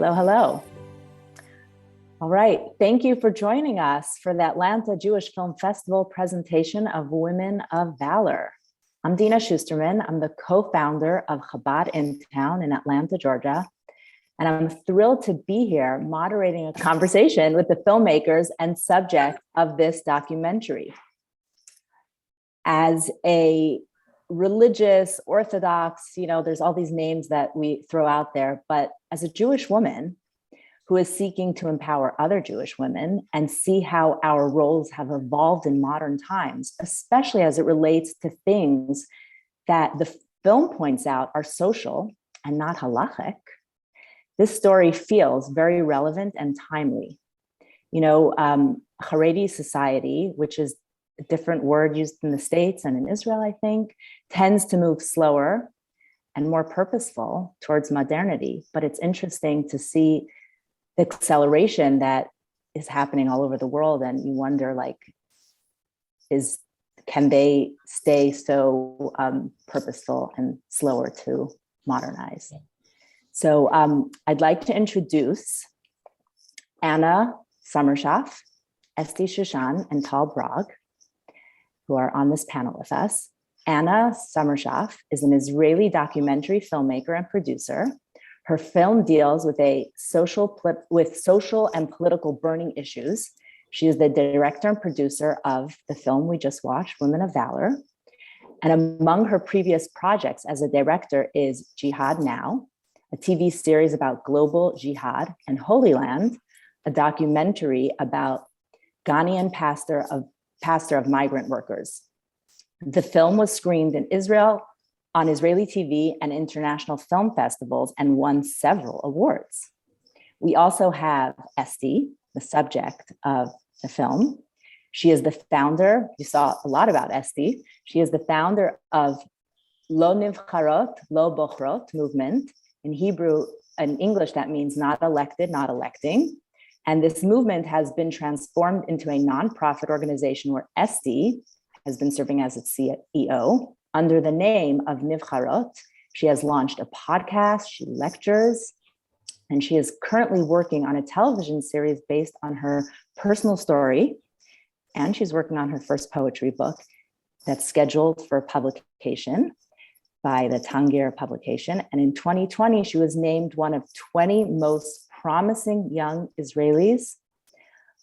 Hello, hello. All right, thank you for joining us for the Atlanta Jewish Film Festival presentation of Women of Valor. I'm Dina Schusterman. I'm the co-founder of Chabad in Town in Atlanta, Georgia. And I'm thrilled to be here moderating a conversation with the filmmakers and subject of this documentary. As a religious, Orthodox, there's all these names that we throw out there, but as a Jewish woman who is seeking to empower other Jewish women and see how our roles have evolved in modern times, especially as it relates to things that the film points out are social and not halachic, this story feels very relevant and timely. Haredi society, which is a different word used in the States and in Israel, I think, tends to move slower and more purposeful towards modernity. But it's interesting to see the acceleration that is happening all over the world. And you wonder, can they stay so purposeful and slower to modernize? So I'd like to introduce Anna Somershaf, Esti Shushan, and Tal Brog, who are on this panel with us. Anna Somershaf is an Israeli documentary filmmaker and producer. Her film deals with social and political burning issues. She is the director and producer of the film we just watched, Women of Valor. And among her previous projects as a director is Jihad Now, a TV series about global jihad, and Holy Land, a documentary about Ghanaian pastor of migrant workers. The film was screened in Israel on Israeli TV and international film festivals and won several awards. We also have Esti, the subject of the film. She is the founder, you saw a lot about Esti. She is the founder of Lo Nivcharot, Lo Bochrot movement. In Hebrew, in English, that means not elected, not electing. And this movement has been transformed into a nonprofit organization where Esti has been serving as its CEO. Under the name of Nivcharot, she has launched a podcast, she lectures, and she is currently working on a television series based on her personal story. And she's working on her first poetry book that's scheduled for publication by the Tangir publication. And in 2020, she was named one of 20 most promising young Israelis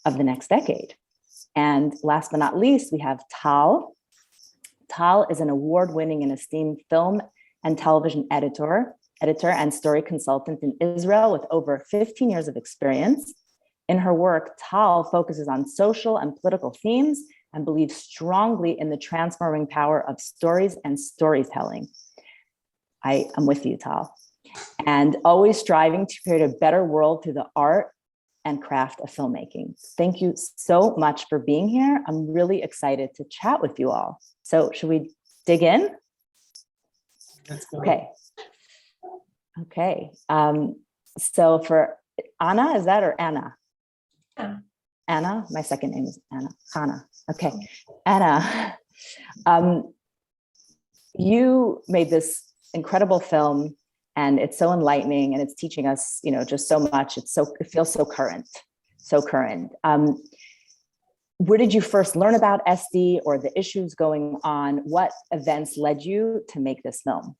of the next decade. And last but not least, we have Tal. Tal is an award-winning and esteemed film and television editor and story consultant in Israel with over 15 years of experience. In her work, Tal focuses on social and political themes and believes strongly in the transforming power of stories and storytelling. I am with you, Tal. And always striving to create a better world through the art and craft of filmmaking. Thank you so much for being here. I'm really excited to chat with you all. So should we dig in? Let's go. Okay. So for Anna, is that or Anna? Anna. Anna, my second name is Anna. Anna. Okay. Anna, you made this incredible film, and it's so enlightening, and it's teaching us, just so much. It feels so current, so current. Where did you first learn about Esti or the issues going on? What events led you to make this film?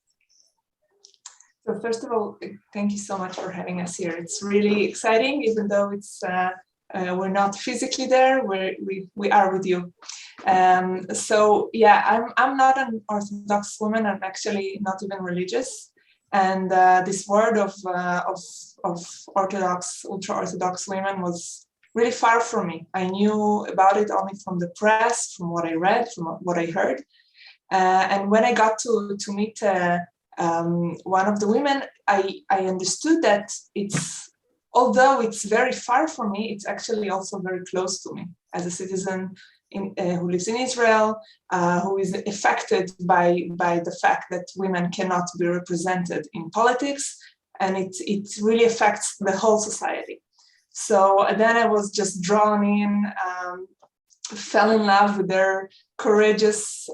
So first of all, thank you so much for having us here. It's really exciting, even though it's we're not physically there. We are with you. So yeah, I'm not an Orthodox woman. I'm actually not even religious. And this word of Orthodox, ultra-Orthodox women was really far from me. I knew about it only from the press, from what I read, from what I heard. And when I got to meet one of the women, I understood that although it's very far from me, it's actually also very close to me as a citizen who lives in Israel, who is affected by the fact that women cannot be represented in politics, and it really affects the whole society. So then I was just drawn in, fell in love with their courageous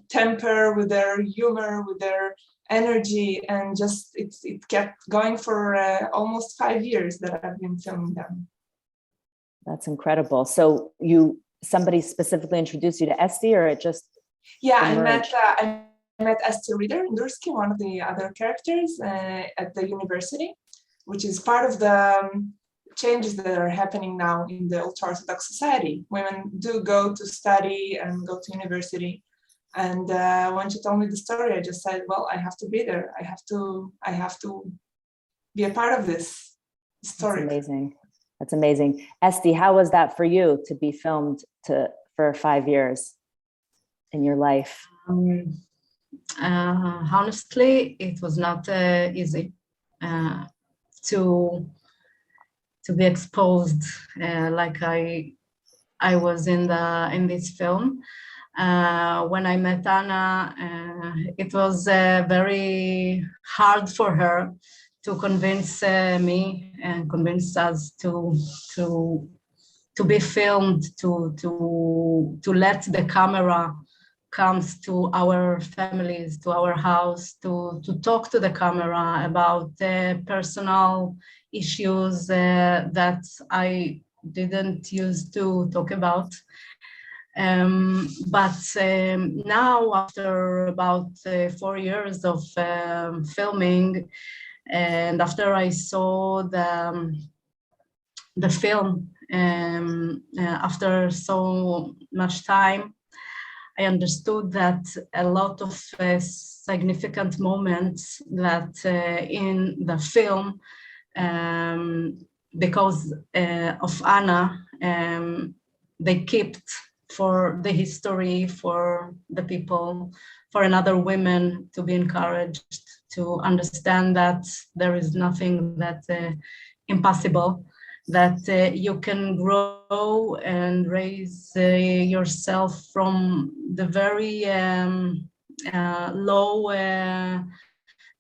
temper, with their humor, with their energy, and just it kept going for almost 5 years that I've been filming them. That's incredible. So somebody specifically introduced you to Esti, or it just emerged? I met Esti Rieder-Ndursky, one of the other characters at the university, which is part of the changes that are happening now in the ultra-Orthodox society. Women do go to study and go to university. And when she told me the story, I just said, well, I have to be there. I have to be a part of this story. That's amazing. That's amazing. Esti, how was that for you to be filmed for 5 years in your life? Honestly, it was not easy to be exposed like I was in this film. When I met Anna, it was very hard for her to convince me and convince us to be filmed, to let the camera comes to our families, to our house, to talk to the camera about personal issues that I didn't used to talk about. But now, after about 4 years of filming, and after I saw the film, after so much time, I understood that a lot of significant moments that in the film, because of Anna, they kept for the history, for the people, for another women to be encouraged to understand that there is nothing that impossible, that you can grow and raise yourself from the very low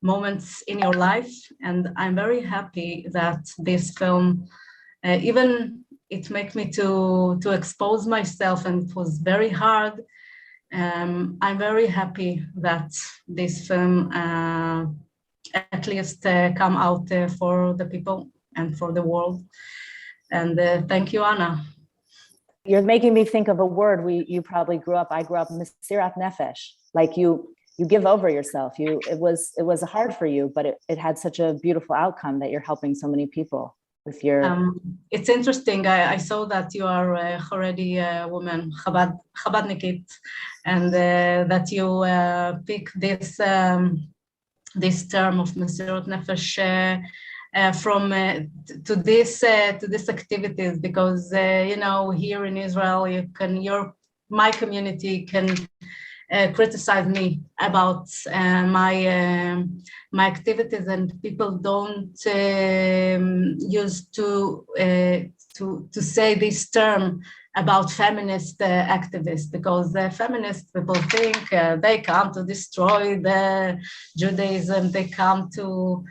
moments in your life. And I'm very happy that this film, even it made me to expose myself, and it was very hard. I'm very happy that this film at least come out for the people and for the world. And thank you, Anna. You're making me think of a word you probably I grew up, myriad nefesh. Like you give over yourself. It was hard for you, but it had such a beautiful outcome that you're helping so many people with your. It's interesting. I saw that you are a Haredi woman, Chabadnikit, and that you pick this term of Mesirat Nefesh from to this activities, because here in Israel my community can criticize me about my activities, and people don't use to say this term about feminist activists, because the feminist people think they come to destroy the Judaism, they come to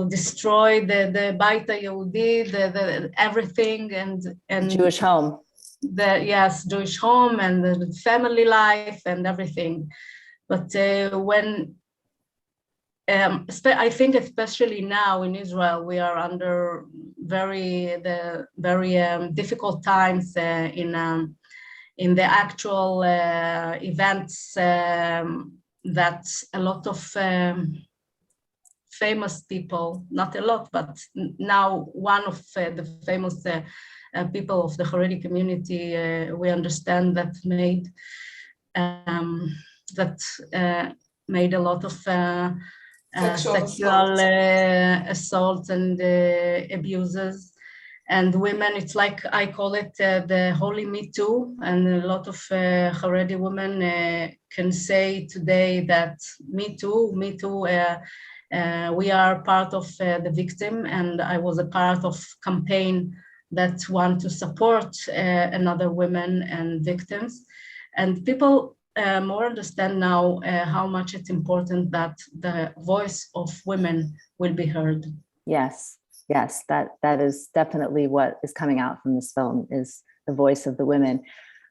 destroy the Baita Yehudi, the everything, and Jewish home. Jewish home and the family life and everything. But when I think especially now in Israel, we are under very difficult times in the actual events that a lot of famous people, not a lot, but now one of the famous people of the Haredi community, we understand that made a lot of sexual assaults and abuses. And women, it's like I call it the holy Me Too, and a lot of Haredi women can say today that Me Too, we are part of the victim, and I was a part of campaign that want to support another women and victims. And people more understand now how much it's important that the voice of women will be heard. Yes, that is definitely what is coming out from this film, is the voice of the women.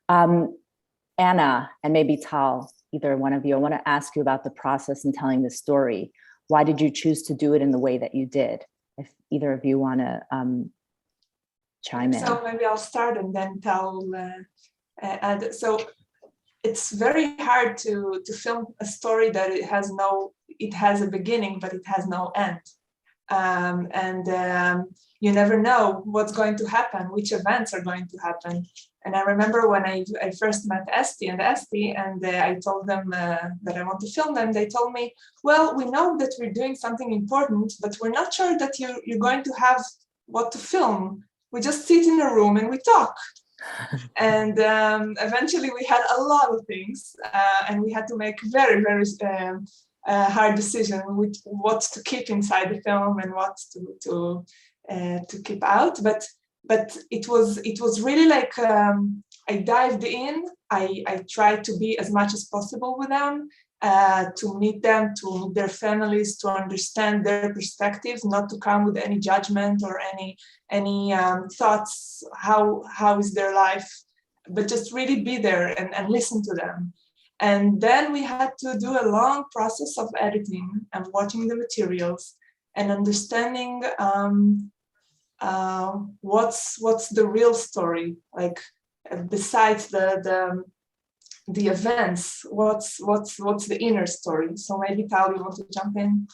Anna, and maybe Tal, either one of you, I want to ask you about the process in telling the story. Why did you choose to do it in the way that you did? If either of you want to chime in. So maybe I'll start and then tell. So it's very hard to film a story that it has a beginning, but it has no end. You never know what's going to happen, which events are going to happen. And I remember when I first met Esti, and I told them that I want to film them, they told me, well, we know that we're doing something important, but we're not sure that you're going to have what to film. We just sit in a room and we talk. And eventually we had a lot of things, and we had to make very, very hard decision with what to keep inside the film and what to keep out. But it was really like I dived in. I tried to be as much as possible with them, to meet them, to meet their families, to understand their perspectives, not to come with any judgment or any thoughts. How is their life? But just really be there and listen to them. And then we had to do a long process of editing and watching the materials and understanding what's the real story, like besides the events, what's the inner story. So maybe Tal, you want to jump in?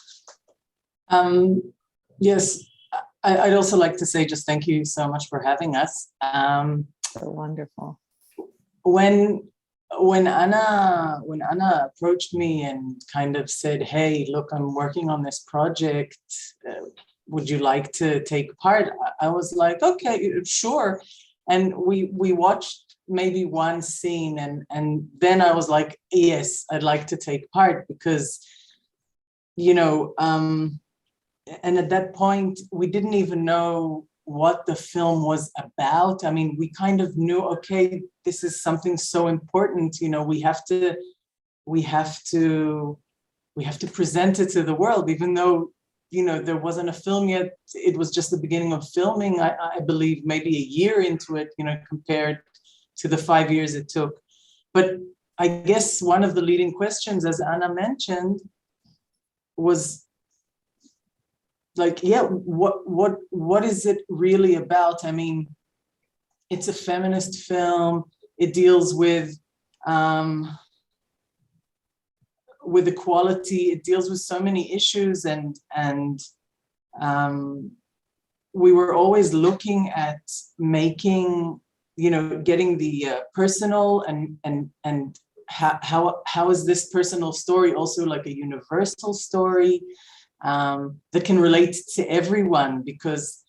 Yes, I'd also like to say just thank you so much for having us. So wonderful. When Anna approached me and kind of said, hey, look, I'm working on this project, would you like to take part? I was like, okay, sure. And we watched maybe one scene, and then I was like, yes, I'd like to take part, because, and at that point, we didn't even know what the film was about. I mean, we kind of knew, okay, this is something so important, we have to present it to the world, even though, there wasn't a film yet. It was just the beginning of filming, I believe maybe a year into it, compared to the 5 years it took. But I guess one of the leading questions, as Anna mentioned, was like, yeah, what is it really about? I mean, it's a feminist film. It deals with equality. It deals with so many issues, and we were always looking at making, getting the personal and how is this personal story also like a universal story that can relate to everyone, because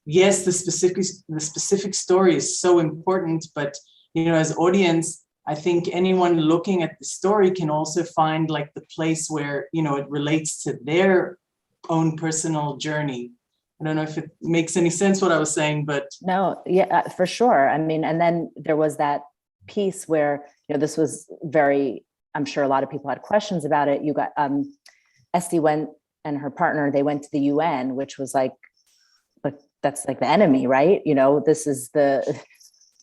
yes, the specific story is so important, but as audience, I think anyone looking at the story can also find like the place where it relates to their own personal journey. I don't know if it makes any sense what I was saying, but no, yeah, for sure. I mean, and then there was that piece where this was very, I'm sure a lot of people had questions about it. You got Esti went, and her partner, they went to the UN, which was like that's like the enemy, right? This is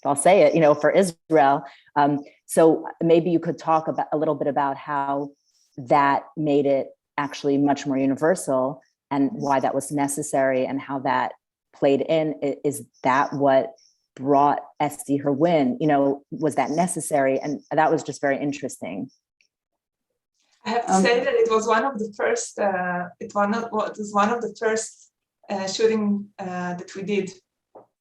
I'll say it, for Israel. So maybe you could talk about a little bit about how that made it actually much more universal, and why that was necessary, and how that played in. Is that what brought Esti her win? Was that necessary? And that was just very interesting. I have to say that it was one of the first. It was one of the first shooting that we did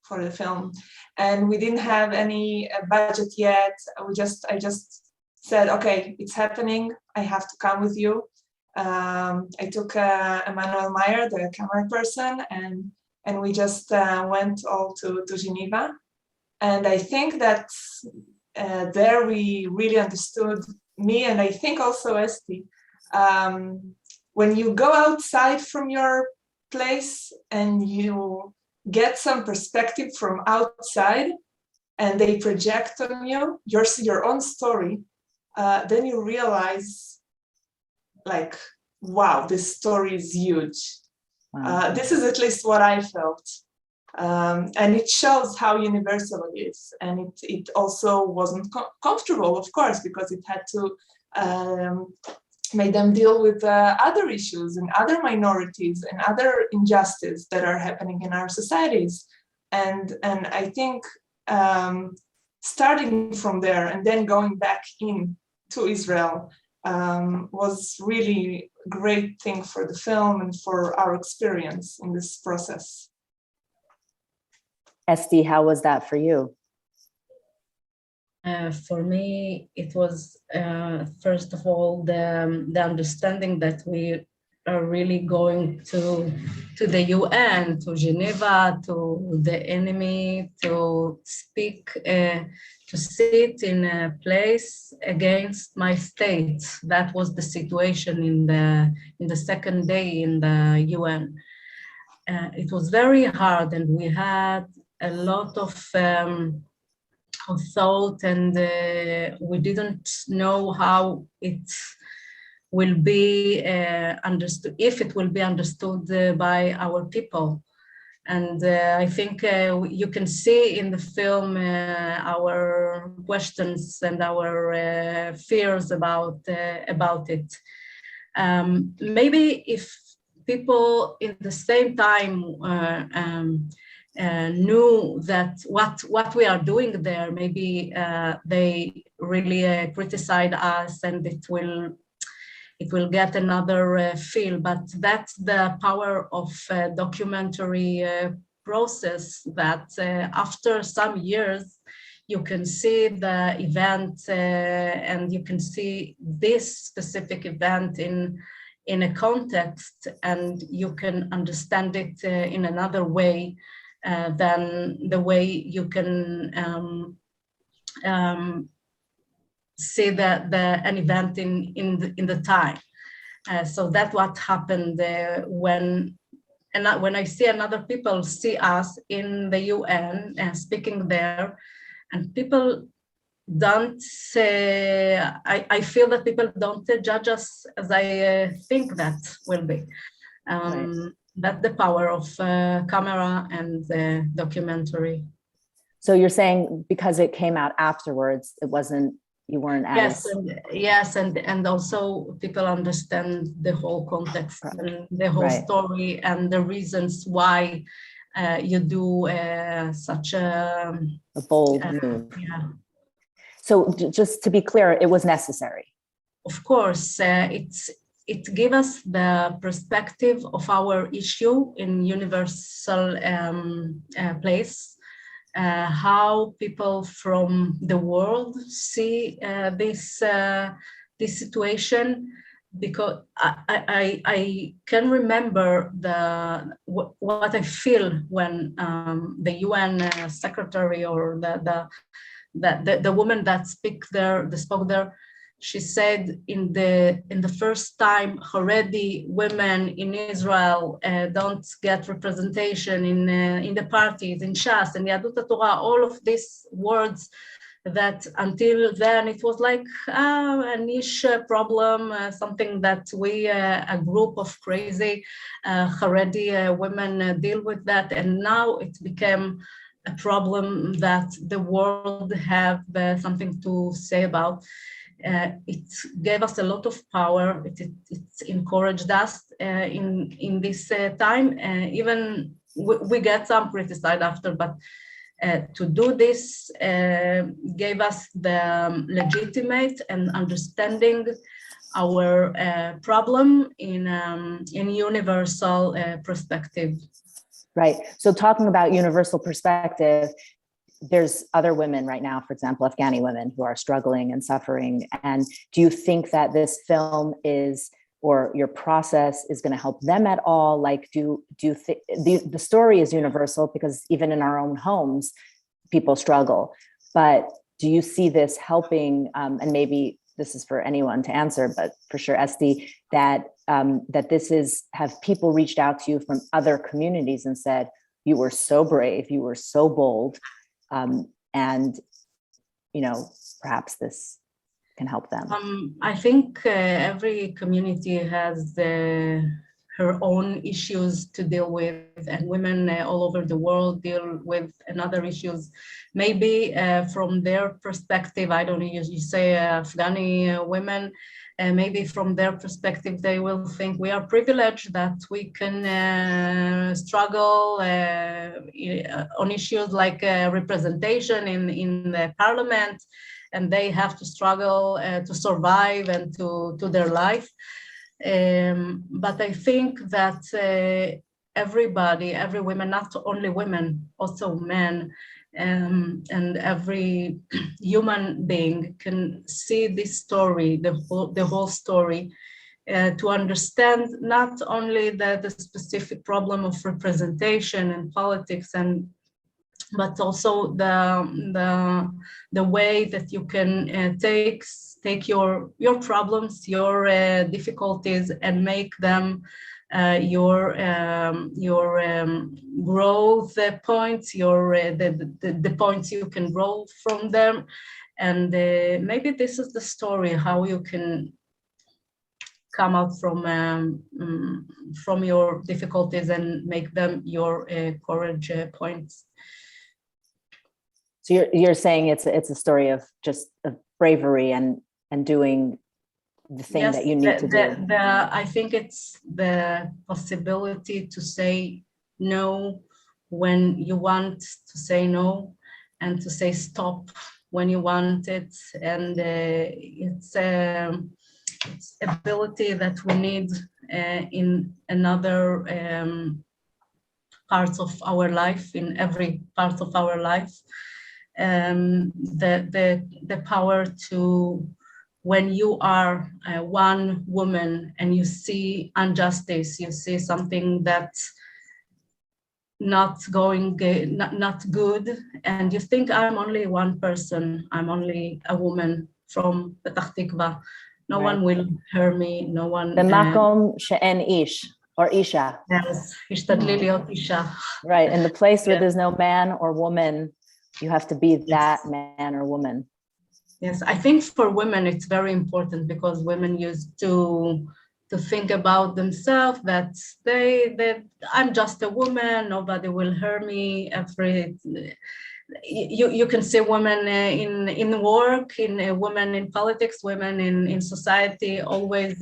for the film, and we didn't have any budget yet. I just said, okay, it's happening. I have to come with you. I took Emmanuel Meyer, the camera person, and we just went all to Geneva. And I think that there we really understood, me, and I think also Esti, when you go outside from your place and you get some perspective from outside and they project on you your own story, then you realize, like, wow, this story is huge. Wow. This is at least what I felt. And it shows how universal it is. And it also wasn't comfortable, of course, because it had to make them deal with other issues and other minorities and other injustices that are happening in our societies. And I think starting from there and then going back into Israel was really a great thing for the film and for our experience in this process. Esti, how was that for you? For me, it was first of all the understanding that we are really going to the UN, to Geneva, to the enemy, to speak, to sit in a place against my state. That was the situation in the second day in the UN. It was very hard, and we had a lot of thought, and we didn't know how it will be understood, if it will be understood by our people. And I think you can see in the film our questions and our fears about it. Maybe if people in the same time knew that what we are doing there, maybe they really criticize us, and it will get another feel. But that's the power of documentary process, that after some years you can see the event and you can see this specific event in a context, and you can understand it in another way than the way you can see an event in the time. So that's what happened when I see another people see us in the UN and speaking there, and people don't say, I feel that people don't judge us as I think that will be. Right. That's the power of camera and documentary. So you're saying because it came out afterwards, it wasn't, you weren't as... Yes, and also people understand the whole context and the whole story and the reasons why you do such a bold move. Yeah. So just to be clear, it was necessary. Of course, it gave us the perspective of our issue in universal place, how people from the world see this situation, because I can remember what I feel when the UN secretary or the woman that spoke there, she said in the first time Haredi women in Israel don't get representation in the parties, in Shas and Yadut Torah, all of these words that until then it was like a niche problem, something that we, a group of crazy Haredi women deal with that, and now it became a problem that the world have something to say about. It gave us a lot of power. It encouraged us in this time. Even we get some criticism after, but to do this gave us the legitimate and understanding our problem in universal perspective. Right. So talking about universal perspective, there's other women right now, for example, Afghani women who are struggling and suffering. And do you think that this film is, or your process is going to help them at all? Like, do you think the story is universal because even in our own homes, people struggle, but do you see this helping, and maybe this is for anyone to answer, but for sure, Esti, that this is, have people reached out to you from other communities and said, you were so brave, you were so bold, and, you know, perhaps this can help them? I think every community has her own issues to deal with, and women all over the world deal with another issues. Maybe from their perspective, I don't know, you say Afghani women, maybe from their perspective, they will think we are privileged that we can struggle on issues like representation in the parliament, and they have to struggle to survive and to their life. But I think that everybody, every woman, not only women, also men, and every human being can see this story, the whole story, to understand not only the specific problem of representation and politics, but also the way that you can take your problems, your difficulties, and make them your growth points, the points you can grow from them. And maybe this is the story how you can come out from your difficulties and make them your courage points. So you're saying it's a story of just of bravery and doing the thing that you need to do. I think it's the possibility to say no when you want to say no, and to say stop when you want it. And it's ability that we need in another parts of our life, in every part of our life. The power to, when you are one woman and you see injustice, you see something that's not good, and you think, I'm only one person, I'm only a woman from Petah Tikva, no one will hear me, no one. במקום שאין איש or isha. Yes, השתדלי להיות אישה. Right, in the place where there's no man or woman, you have to be that man or woman. Yes, I think for women it's very important, because women used to think about themselves that I'm just a woman, nobody will hear me. You can see women in work, in women in politics, women in society always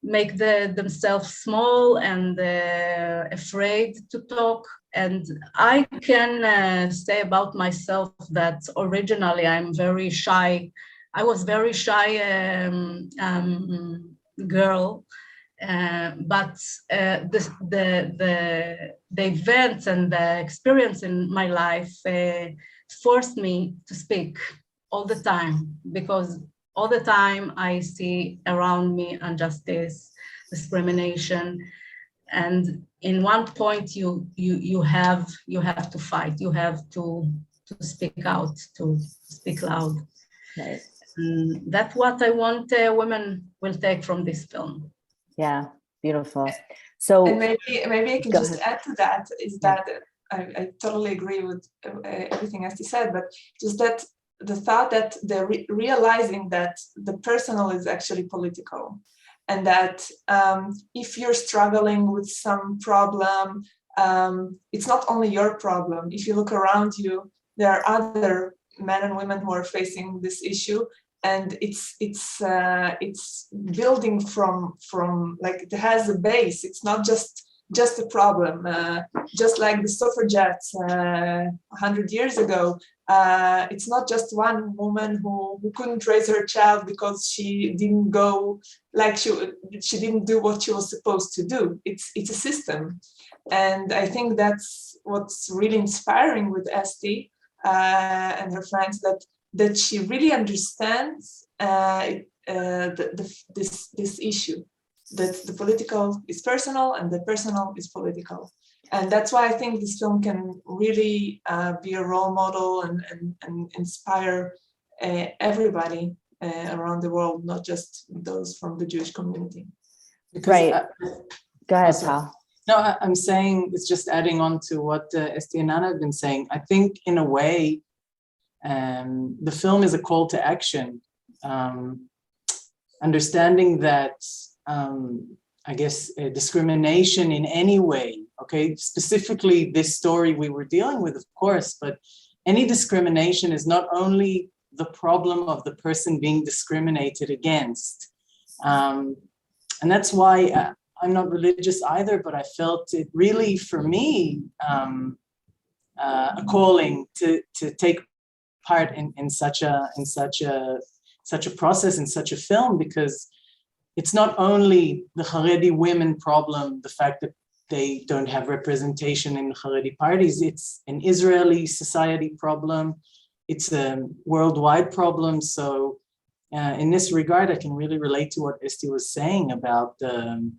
make themselves small and afraid to talk. And I can say about myself that originally I'm very shy. I was very shy girl, but the events and the experience in my life forced me to speak all the time, because all the time I see around me injustice, discrimination, and in one point you have to fight, you have to speak out, to speak loud. Right. That's what I want women will take from this film. Yeah, beautiful. So and maybe I can just add to that, is that I totally agree with everything Esti said, but just that the thought that realizing that the personal is actually political, and that if you're struggling with some problem, it's not only your problem. If you look around you, there are other men and women who are facing this issue, and it's building from like, it has a base. It's not just a problem. Just like the suffragettes 100 years ago, it's not just one woman who couldn't raise her child because she didn't go, like she didn't do what she was supposed to do. It's a system, and I think that's what's really inspiring with Esti and her friends, that she really understands this issue, that the political is personal and the personal is political. And that's why I think this film can really be a role model and inspire everybody around the world, not just those from the Jewish community. Because, right. Go ahead, Tal. No, I'm saying, it's just adding on to what Esti and Anna have been saying. I think in a way, the film is a call to action. Understanding that I guess, discrimination in any way, okay? Specifically, this story we were dealing with, of course, but any discrimination is not only the problem of the person being discriminated against. And that's why I'm not religious either, but I felt it really, for me, a calling to take part in such a process, in such a film, because it's not only the Haredi women problem, the fact that they don't have representation in Haredi parties, it's an Israeli society problem, it's a worldwide problem. So in this regard, I can really relate to what Esti was saying about the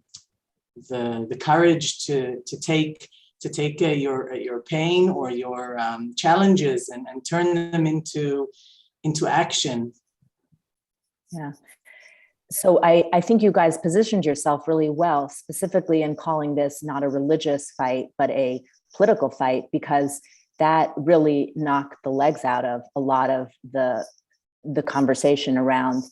courage to take your pain or your challenges and turn them into action. Yeah. So I think you guys positioned yourself really well, specifically in calling this not a religious fight, but a political fight, because that really knocked the legs out of a lot of the conversation around,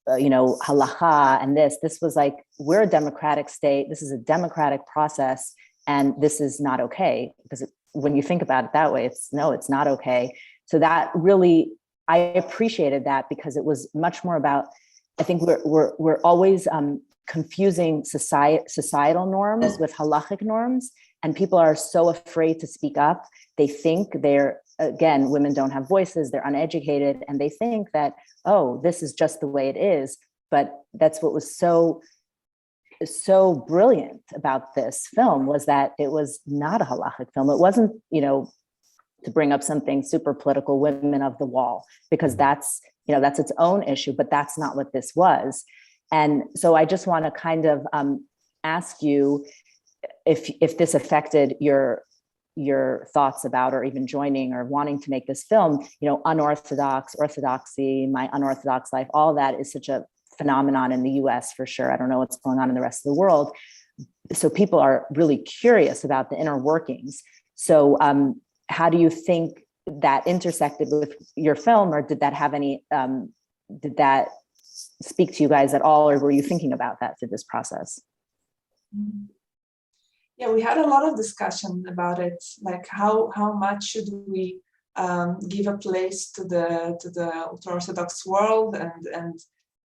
halacha and this was like, we're a democratic state. This is a democratic process. And this is not okay, because when you think about it that way, it's not okay. So that really, I appreciated that, because it was much more about, I think we're always confusing societal norms with halachic norms, and people are so afraid to speak up. They think again, women don't have voices, they're uneducated, and they think that, oh, this is just the way it is. But that's what was so brilliant about this film, was that it was not a halachic film. It wasn't, to bring up something super political, women of the wall, because that's its own issue, but that's not what this was. And so I just want to kind of ask you if this affected your thoughts about, or even joining or wanting to make this film, unorthodox, orthodoxy, my unorthodox life, all that is such a phenomenon in the US for sure. I don't know what's going on in the rest of the world. So people are really curious about the inner workings. So how do you think that intersected with your film, or did that have any, did that speak to you guys at all, or were you thinking about that through this process? Yeah, we had a lot of discussion about it, like how much should we give a place to the ultra-Orthodox world,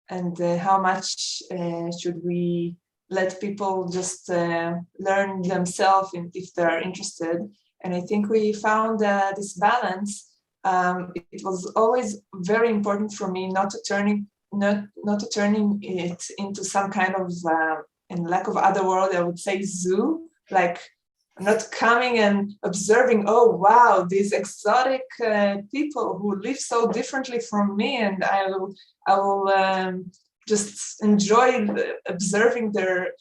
and how much should we let people just learn themselves if they're interested. And I think we found this balance. It was always very important for me not to turning it into some kind of, in lack of other word, I would say zoo. Like, I'm not coming and observing, oh wow, these exotic people who live so differently from me, and I will just enjoy observing their.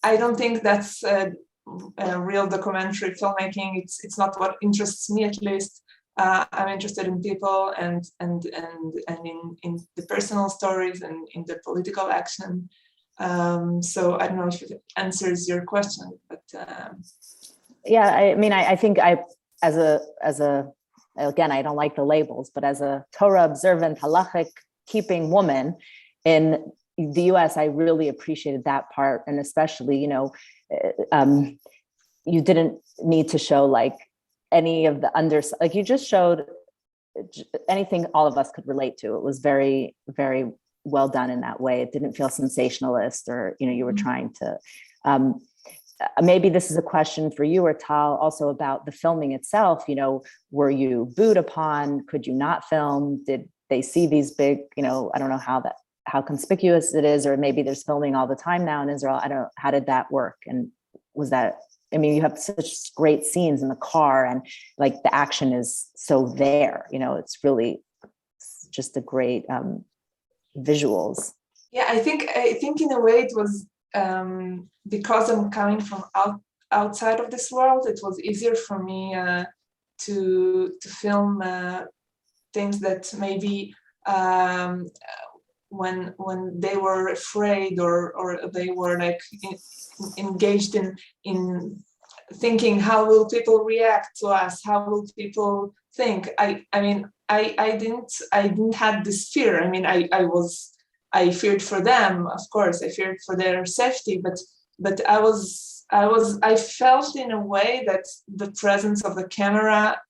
I don't think that's real documentary filmmaking. It's not what interests me, at least. I'm interested in people and in the personal stories and in the political action. So I don't know if it answers your question, but yeah, I mean, I think as a again, I don't like the labels, but as a Torah observant, halachic keeping woman in the US, I really appreciated that part, and especially, you didn't need to show like any of the like you just showed anything all of us could relate to. It was very, very well done in that way. It didn't feel sensationalist, or you were trying to maybe this is a question for you or Tal, also about the filming itself. Were you booed upon? Could you not film? Did they see these big, I don't know how conspicuous it is, or maybe there's filming all the time now in Israel. I don't know, how did that work? And was that, you have such great scenes in the car, and like the action is so there, it's really just a great visuals. Yeah, I think in a way it was because I'm coming from outside of this world, it was easier for me to film things that maybe when they were afraid or they were like engaged in thinking, how will people react to us? How will people think? I didn't have this fear. I I feared for them, of course. I feared for their safety, but I felt in a way that the presence of the camera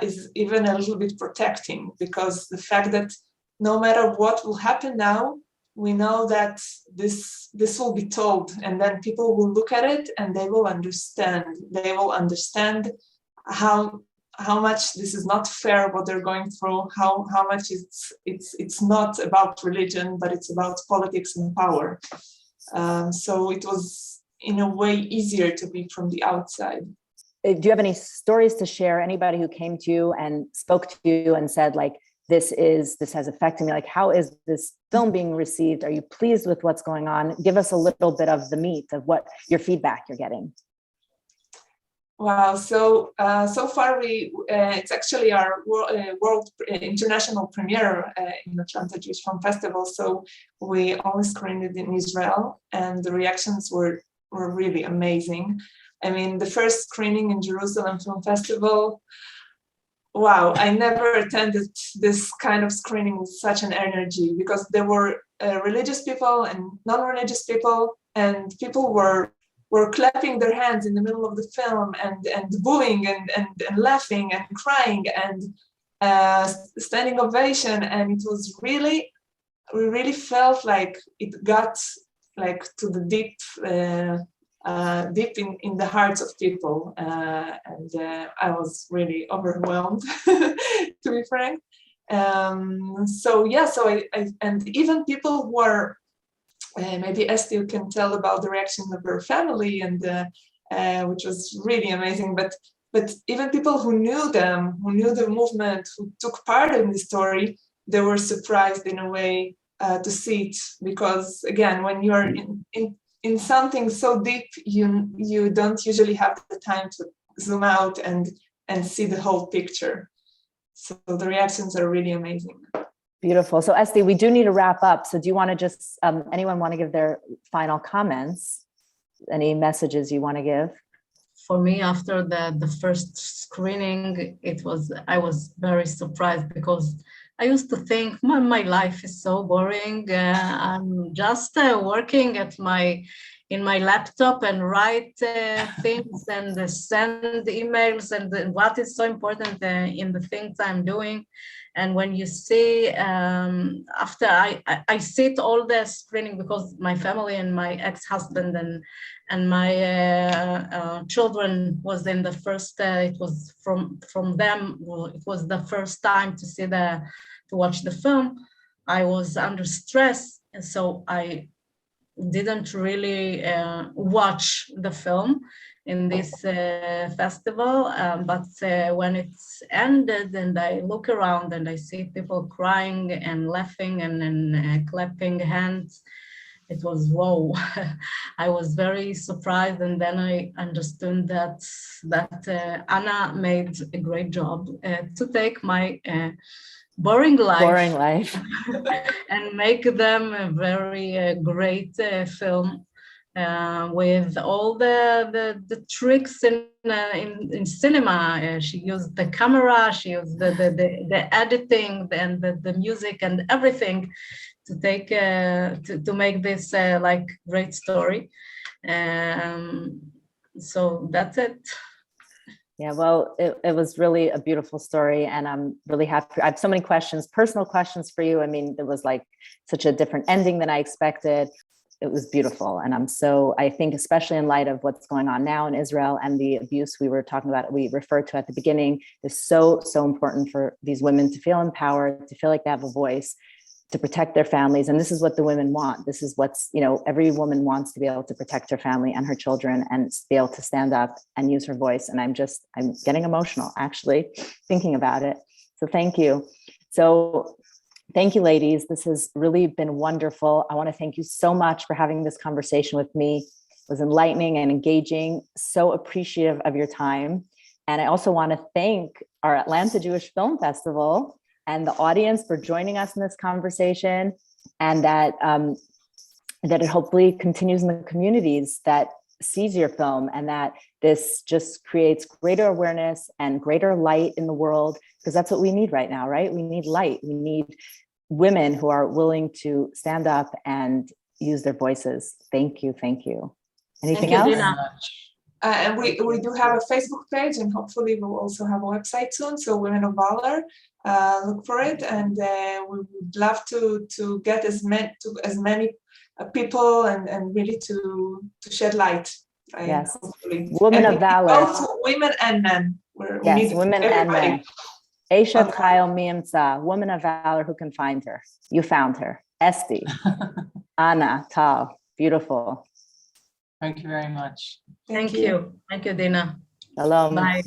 is even a little bit protecting, because the fact that no matter what will happen now, we know that this will be told, and then people will look at it and they will understand. They will understand how much this is not fair, what they're going through, how much it's not about religion, but it's about politics and power. So it was in a way easier to be from the outside. Do you have any stories to share? Anybody who came to you and spoke to you and said, like, this has affected me, like, how is this film being received? Are you pleased with what's going on? Give us a little bit of the meat of what your feedback you're getting. Wow, so far it's actually our world international premiere in Atlanta Jewish Film Festival. So we only screened it in Israel, and the reactions were really amazing. I mean, the first screening in Jerusalem Film Festival, wow, I never attended this kind of screening with such an energy, because there were religious people and non-religious people, and people were clapping their hands in the middle of the film and booing and laughing and crying and standing ovation. And it was we really felt like it got like to the deep in the hearts of people. And I was really overwhelmed, to be frank. So I and even people who are, maybe Esther can tell about the reaction of her family, and which was really amazing. But even people who knew them, who knew the movement, who took part in the story, they were surprised in a way to see it, because again, when you are in something so deep, you don't usually have the time to zoom out and see the whole picture. So the reactions are really amazing. Beautiful. So Esti, we do need to wrap up. So do you want to just, anyone want to give their final comments? Any messages you want to give? For me, after the first screening, I was very surprised, because I used to think my life is so boring. I'm just working in my laptop and write things and send emails, and what is so important in the things I'm doing. And when you see, after I sit all the screening, because my family and my ex-husband and my children was in the first, it was from them, it was the first time to watch the film. I was under stress, and so I didn't really watch the film in this festival, but when it's ended and I look around and I see people crying and laughing and clapping hands, it was whoa. I was very surprised, and then I understood that Anna made a great job to take my boring life and make them a very great film with all the tricks in cinema. She used the camera, she used the editing and the music and everything to take to make this like great story. So that's it. Yeah, well, it was really a beautiful story, and I'm really happy. I have so many questions, personal questions for you. I mean, it was like such a different ending than I expected. It was beautiful. And I think especially in light of what's going on now in Israel and the abuse we were talking about, we referred to at the beginning, is so important for these women to feel empowered, to feel like they have a voice, to protect their families. And this is what the women want. This is what's, every woman wants to be able to protect her family and her children and be able to stand up and use her voice. And I'm getting emotional actually thinking about it. So thank you. So thank you, ladies. This has really been wonderful. I want to thank you so much for having this conversation with me. It was enlightening and engaging. So appreciative of your time. And I also want to thank our Atlanta Jewish Film Festival and the audience for joining us in this conversation, and that it hopefully continues in the communities that sees your film, and that this just creates greater awareness and greater light in the world, because that's what we need right now, right? We need light. We need women who are willing to stand up and use their voices. Thank you. Thank you. Anything Thank you, else? Dina. And we do have a Facebook page, and hopefully we'll also have a website soon. So Women of Valor, look for it, and we would love to get as many people and really to shed light. Yes. Hopefully. Women and of Valor. Both women and men. We Yes, need women and everybody. men. Aisha Chayo Miemsa, woman of valor who can find her. You found her. Esti, Anna, Tal, beautiful. Thank you very much. Thank you. Thank you, Dina. Shalom. Bye.